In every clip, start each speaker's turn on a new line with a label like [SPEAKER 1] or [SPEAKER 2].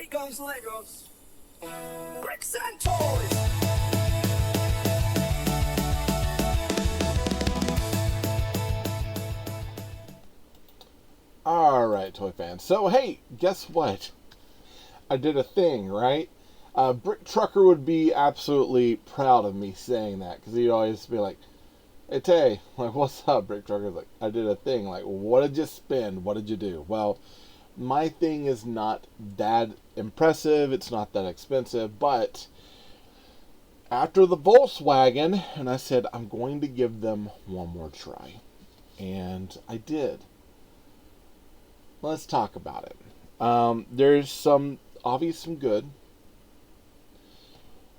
[SPEAKER 1] TayRayGun's Legos, bricks and toys.
[SPEAKER 2] Alright, toy fans. So, hey, guess what? I did a thing, right? Brick Trucker would be absolutely proud of me saying that, because he'd always be like, hey, Tay, like, what's up, Brick Trucker? Like, I did a thing. Like, what did you spend? What did you do? Well, my thing is not that impressive. It's not that expensive, but after the Volkswagen, and I said, I'm going to give them one more try. And I did. Let's talk about it. There's some obvious, some good,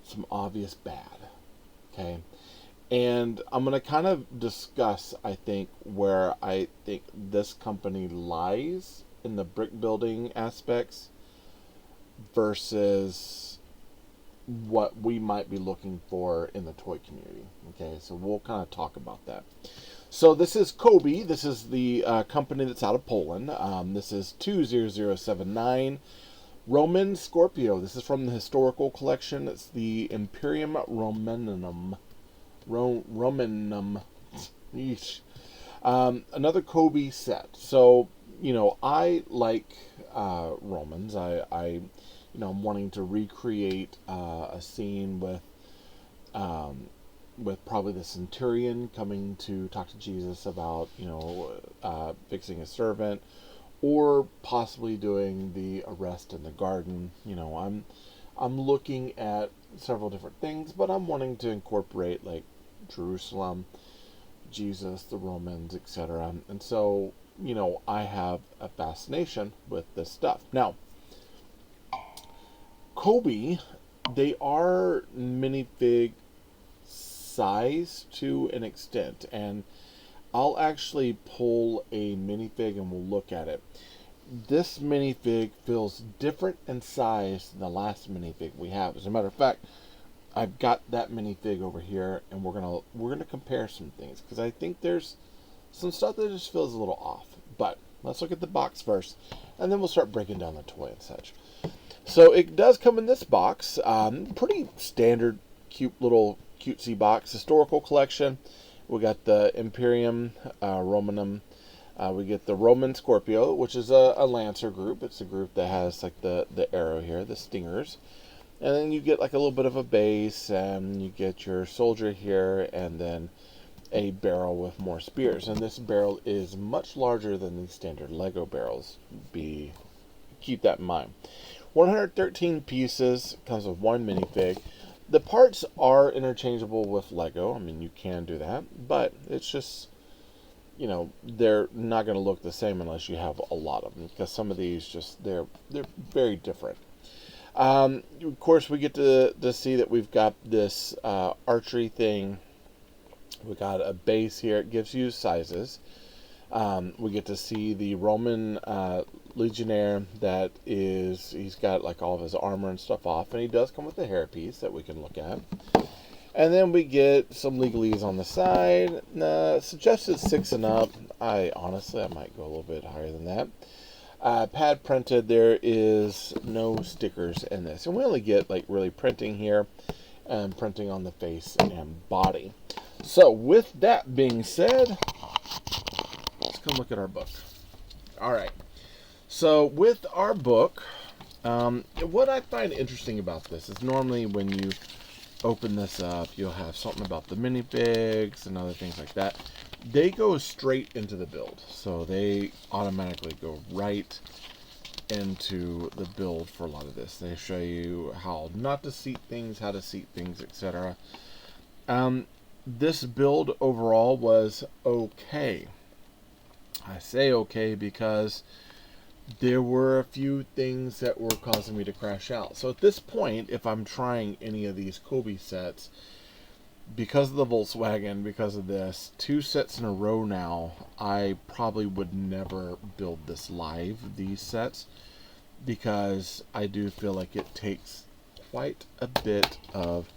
[SPEAKER 2] some obvious bad. Okay. And I'm going to kind of discuss, I think, where I think this company lies in the brick building aspects versus what we might be looking for in the toy community. Okay, so we'll kind of talk about that. So this is Cobi. This is the company that's out of Poland. This is 20079 Roman Scorpio. This is from the historical collection. It's the Imperium Romanum. Romanum. Yeesh. Another Cobi set. So, you know, I like Romans. I'm wanting to recreate a scene with probably the centurion coming to talk to Jesus about, fixing a servant, or possibly doing the arrest in the garden. You know, I'm looking at several different things, but I'm wanting to incorporate like Jerusalem, Jesus, the Romans, etc. And so, I have a fascination with this stuff. Now, Cobi, they are minifig size to an extent, and I'll actually pull a minifig and we'll look at it. This minifig feels different in size than the last minifig we have. As a matter of fact, I've got that minifig over here, and we're gonna compare some things, because I think there's some stuff that just feels a little off. But let's look at the box first, and then we'll start breaking down the toy and such. So it does come in this box, pretty standard, cute little cutesy box. Historical collection. We got the Imperium Romanum. We get the Roman Scorpio, which is a Lancer group. It's a group that has like the arrow here, the stingers. And then you get like a little bit of a base, and you get your soldier here, and then a barrel with more spears. And this barrel is much larger than the standard Lego barrels. Keep that in mind. 113 pieces, comes with one minifig. The parts are interchangeable with Lego. I mean, you can do that, but it's just, they're not going to look the same unless you have a lot of them, because some of these just, they're very different. Of course, we get to see that we've got this archery thing. We got a base here. It gives you sizes. We get to see the Roman legionnaire that he's got like all of his armor and stuff off, and he does come with a hairpiece that we can look at. And then we get some legalese on the side. Suggested 6 and up. I might go a little bit higher than that. Pad printed. There is no stickers in this, and we only get like really printing here and printing on the face and body. So with that being said, let's come look at our book. All right. So with our book, what I find interesting about this is normally when you open this up, you'll have something about the minifigs and other things like that. They go straight into the build. So they automatically go right into the build for a lot of this. They show you how not to seat things, how to seat things, etc. This build overall was okay. I say okay because there were a few things that were causing me to crash out. So at this point, if I'm trying any of these Cobi sets, because of the Volkswagen, because of this, 2 sets in a row now, I probably would never build this live, these sets, because I do feel like it takes quite a bit of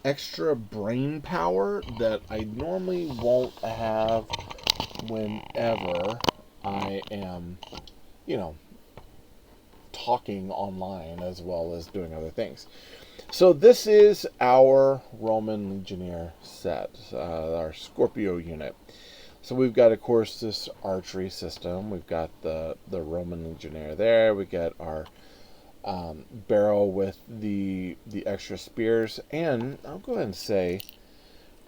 [SPEAKER 2] extra brain power that I normally won't have whenever I am, talking online as well as doing other things. So this is our Roman Legionnaire set, our Scorpio unit. So we've got, of course, this archery system. We've got the Roman Legionnaire there. We got our barrel with the extra spears, and I'll go ahead and say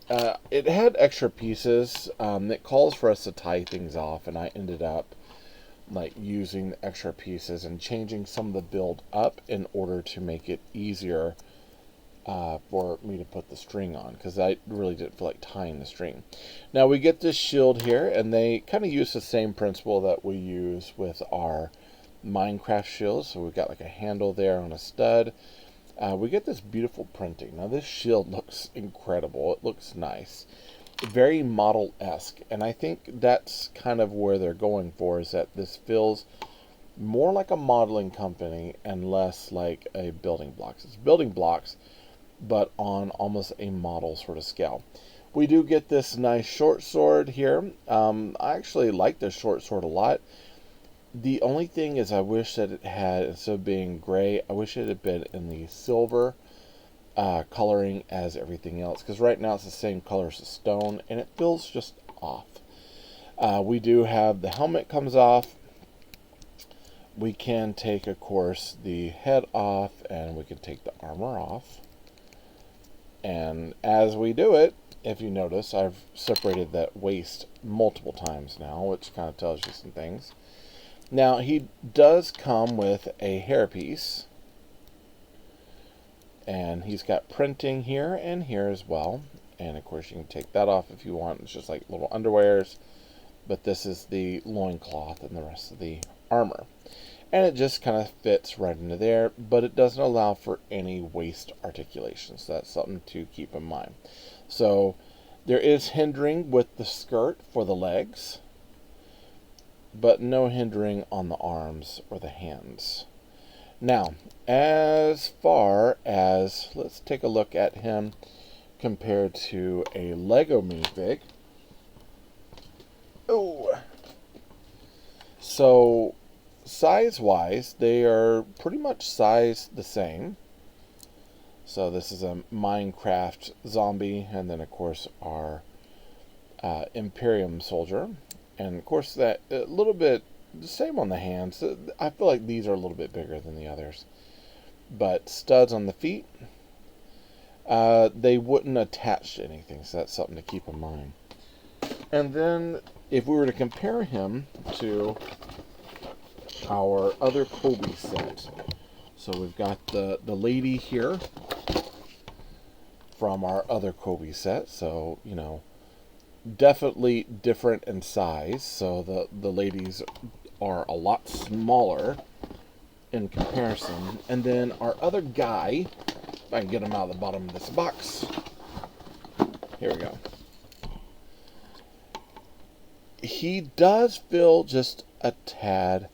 [SPEAKER 2] it had extra pieces. It calls for us to tie things off, and I ended up like using the extra pieces and changing some of the build up in order to make it easier for me to put the string on, because I really didn't feel like tying the string. Now we get this shield here, and they kind of use the same principle that we use with our Minecraft shields. So we've got like a handle there on a stud. We get this beautiful printing. Now this shield looks incredible. It looks nice. Very model-esque, and I think that's kind of where they're going for, is that this feels more like a modeling company and less like a building blocks. It's building blocks, but on almost a model sort of scale. We do get this nice short sword here. I actually like this short sword a lot. The only thing is I wish that it had, instead of being gray, I wish it had been in the silver coloring as everything else, because right now it's the same color as the stone and it feels just off. We do have the helmet comes off. We can take, of course, the head off, and we can take the armor off. And as we do it, if you notice, I've separated that waist multiple times now, which kind of tells you some things. Now, he does come with a hairpiece, and he's got printing here and here as well. And of course, you can take that off if you want. It's just like little underwears, but this is the loincloth and the rest of the armor. And it just kind of fits right into there, but it doesn't allow for any waist articulation, so that's something to keep in mind. So there is hindering with the skirt for the legs, but no hindering on the arms or the hands. Now, as far as, let's take a look at him compared to a Lego minifig. Oh, so size-wise, they are pretty much sized the same. So this is a Minecraft zombie, and then of course our Imperium soldier, and of course that a little bit the same on the hands. I feel like these are a little bit bigger than the others, but studs on the feet. They wouldn't attach to anything, so that's something to keep in mind. And then if we were to compare him to our other Cobi set, so we've got the lady here from our other Cobi set, so you know, definitely different in size. So the ladies are a lot smaller in comparison. And then our other guy, if I can get him out of the bottom of this box, here we go. He does feel just a tad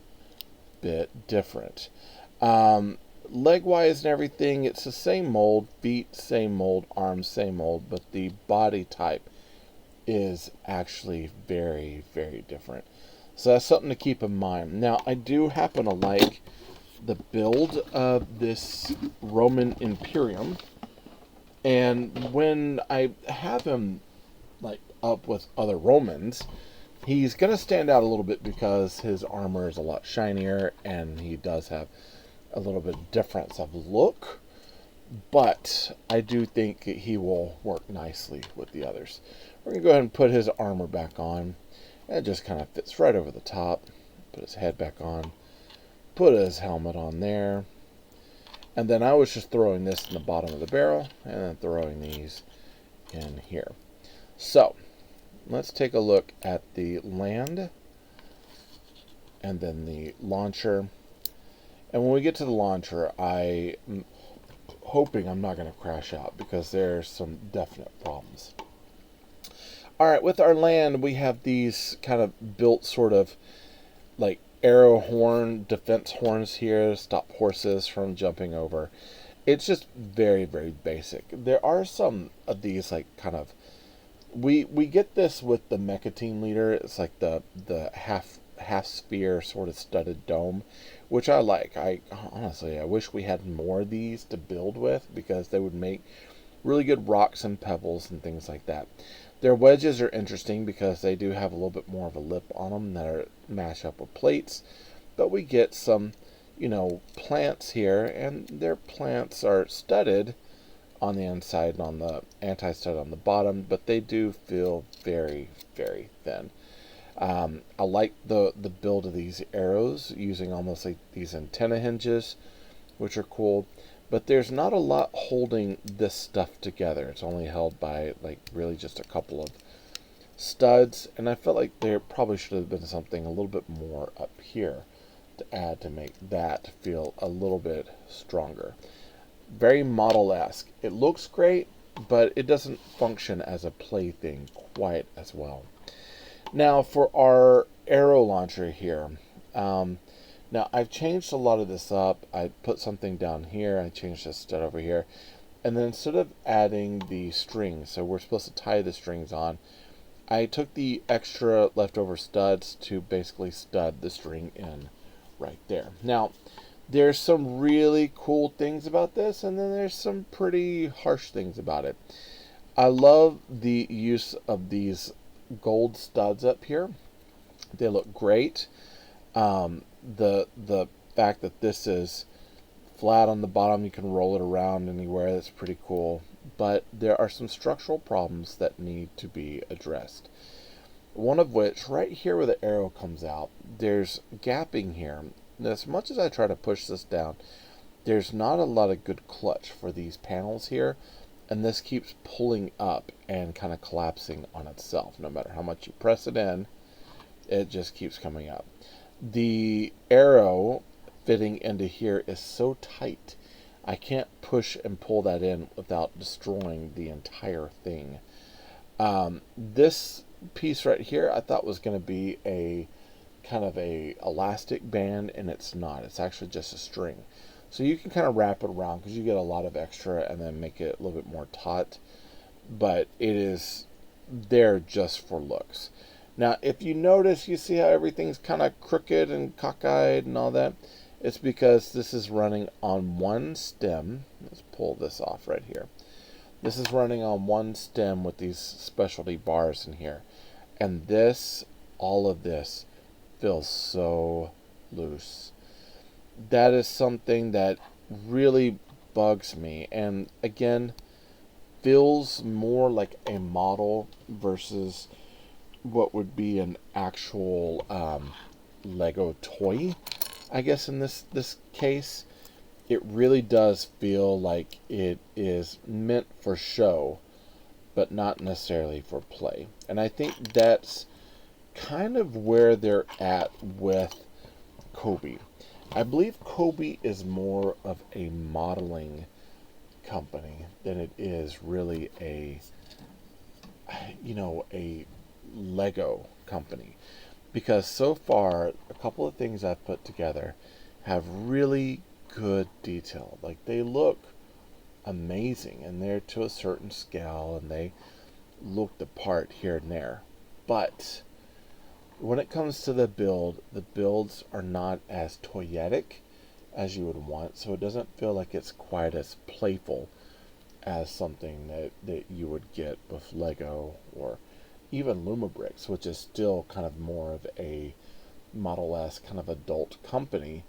[SPEAKER 2] bit different. Leg wise and everything, it's the same mold. Feet, same mold. Arms, same mold. But the body type is actually very, very different. So that's something to keep in mind. Now, I do happen to like the build of this Roman Imperium. And when I have him like up with other Romans, he's going to stand out a little bit because his armor is a lot shinier and he does have a little bit of difference of look. But I do think he will work nicely with the others. We're going to go ahead and put his armor back on. And it just kind of fits right over the top. Put his head back on. Put his helmet on there. And then I was just throwing this in the bottom of the barrel. And then throwing these in here. So, let's take a look at the land. And then the launcher. And when we get to the launcher, I'm hoping I'm not going to crash out, because there's some definite problems. Alright, with our land, we have these kind of built sort of like arrow horn, defense horns here to stop horses from jumping over. It's just very, very basic. There are some of these like kind of, we get this with the Mecha Team Leader. It's like the half half sphere sort of studded dome, which I like. I honestly, I wish we had more of these to build with, because they would make really good rocks and pebbles and things like that. Their wedges are interesting because they do have a little bit more of a lip on them that are match up with plates, but we get some, plants here, and their plants are studded on the inside and on the anti-stud on the bottom, but they do feel very, very thin. I like the build of these arrows using almost like these antenna hinges, which are cool, but there's not a lot holding this stuff together. It's only held by like really just a couple of studs, and I felt like there probably should have been something a little bit more up here to add to make that feel a little bit stronger. Very model-esque. It looks great, but it doesn't function as a plaything quite as well. Now for our arrow launcher here. Now I've changed a lot of this up. I put something down here. I changed this stud over here. And then instead of adding the strings, so we're supposed to tie the strings on, I took the extra leftover studs to basically stud the string in right there. Now, there's some really cool things about this, and then there's some pretty harsh things about it. I love the use of these gold studs up here. They look great. The fact that this is flat on the bottom, you can roll it around anywhere, that's pretty cool. But there are some structural problems that need to be addressed. One of which, right here where the arrow comes out, there's gapping here. And as much as I try to push this down, there's not a lot of good clutch for these panels here, and this keeps pulling up and kind of collapsing on itself. No matter how much you press it in, it just keeps coming up. The arrow fitting into here is so tight, I can't push and pull that in without destroying the entire thing. This piece right here I thought was going to be a kind of a elastic band, and it's not. It's actually just a string. So you can kind of wrap it around because you get a lot of extra and then make it a little bit more taut. But it is there just for looks. Now, if you notice, you see how everything's kind of crooked and cockeyed and all that? It's because this is running on one stem. Let's pull this off right here. This is running on one stem with these specialty bars in here. And this, all of this, feels so loose. That is something that really bugs me. And again, feels more like a model versus what would be an actual Lego toy, I guess. In this case, it really does feel like it is meant for show, but not necessarily for play. And I think that's kind of where they're at with Cobi. I believe Cobi is more of a modeling company than it is really a Lego company, because so far a couple of things I've put together have really good detail. Like, they look amazing and they're to a certain scale and they look the part here and there, but when it comes to the builds are not as toyetic as you would want, so it doesn't feel like it's quite as playful as something that you would get with Lego or even Lumabricks, which is still kind of more of a Model-esque kind of adult company.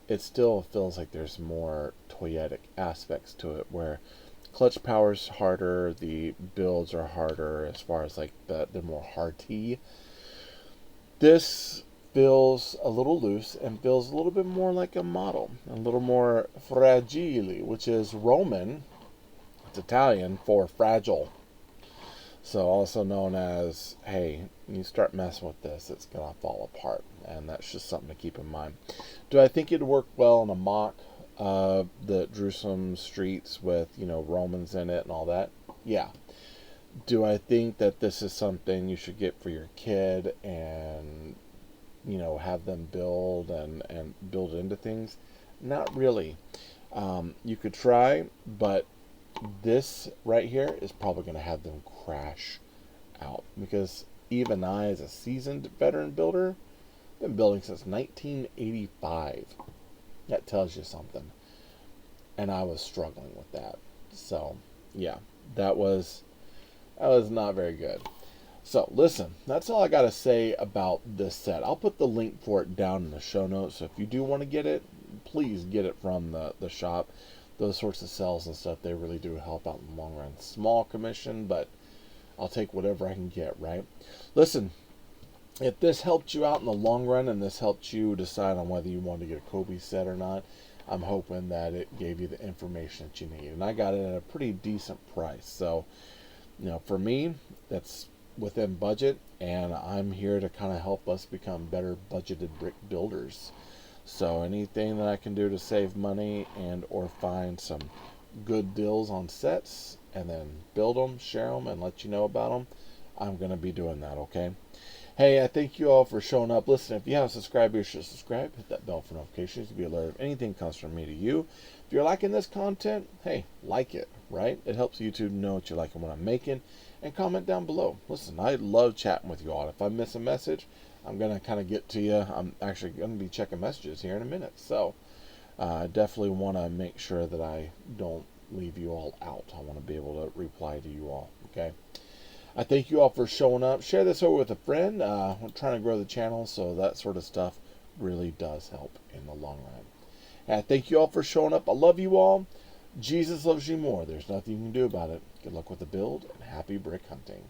[SPEAKER 2] It still feels like there's more toyetic aspects to it, where clutch power's harder, the builds are harder as far as like they're more hearty. This feels a little loose and feels a little bit more like a model, a little more fragile, which is Roman. It's Italian for fragile. So also known as, hey, you start messing with this, it's going to fall apart. And that's just something to keep in mind. Do I think it'd work well in a mock that drew some streets with, Romans in it and all that? Yeah. Do I think that this is something you should get for your kid and, have them build and build into things? Not really. You could try, but this right here is probably going to have them crash out, because even I, as a seasoned veteran builder, Been building since 1985. That tells you something. And I was struggling with that. So, yeah, that was not very good. So, listen, that's all I got to say about this set. I'll put the link for it down in the show notes. So if you do want to get it, please get it from the shop. Those sorts of sales and stuff, they really do help out in the long run. Small commission, but I'll take whatever I can get, right? Listen, if this helped you out in the long run and this helped you decide on whether you want to get a Cobi set or not, I'm hoping that it gave you the information that you need. And I got it at a pretty decent price. So, for me, that's within budget, and I'm here to kind of help us become better budgeted brick builders. So anything that I can do to save money and or find some good deals on sets and then build them, share them, and let you know about them, I'm going to be doing that, okay? Hey, I thank you all for showing up. Listen, if you haven't subscribed, you should subscribe. Hit that bell for notifications to be alerted if anything comes from me to you. If you're liking this content, hey, like it, right? It helps YouTube know what you're liking what I'm making. And comment down below. Listen, I love chatting with you all. If I miss a message, I'm going to kind of get to you. I'm actually going to be checking messages here in a minute. So I definitely want to make sure that I don't leave you all out. I want to be able to reply to you all, okay? I thank you all for showing up. Share this over with a friend. I'm trying to grow the channel, so that sort of stuff really does help in the long run. And I thank you all for showing up. I love you all. Jesus loves you more. There's nothing you can do about it. Good luck with the build, and happy brick hunting.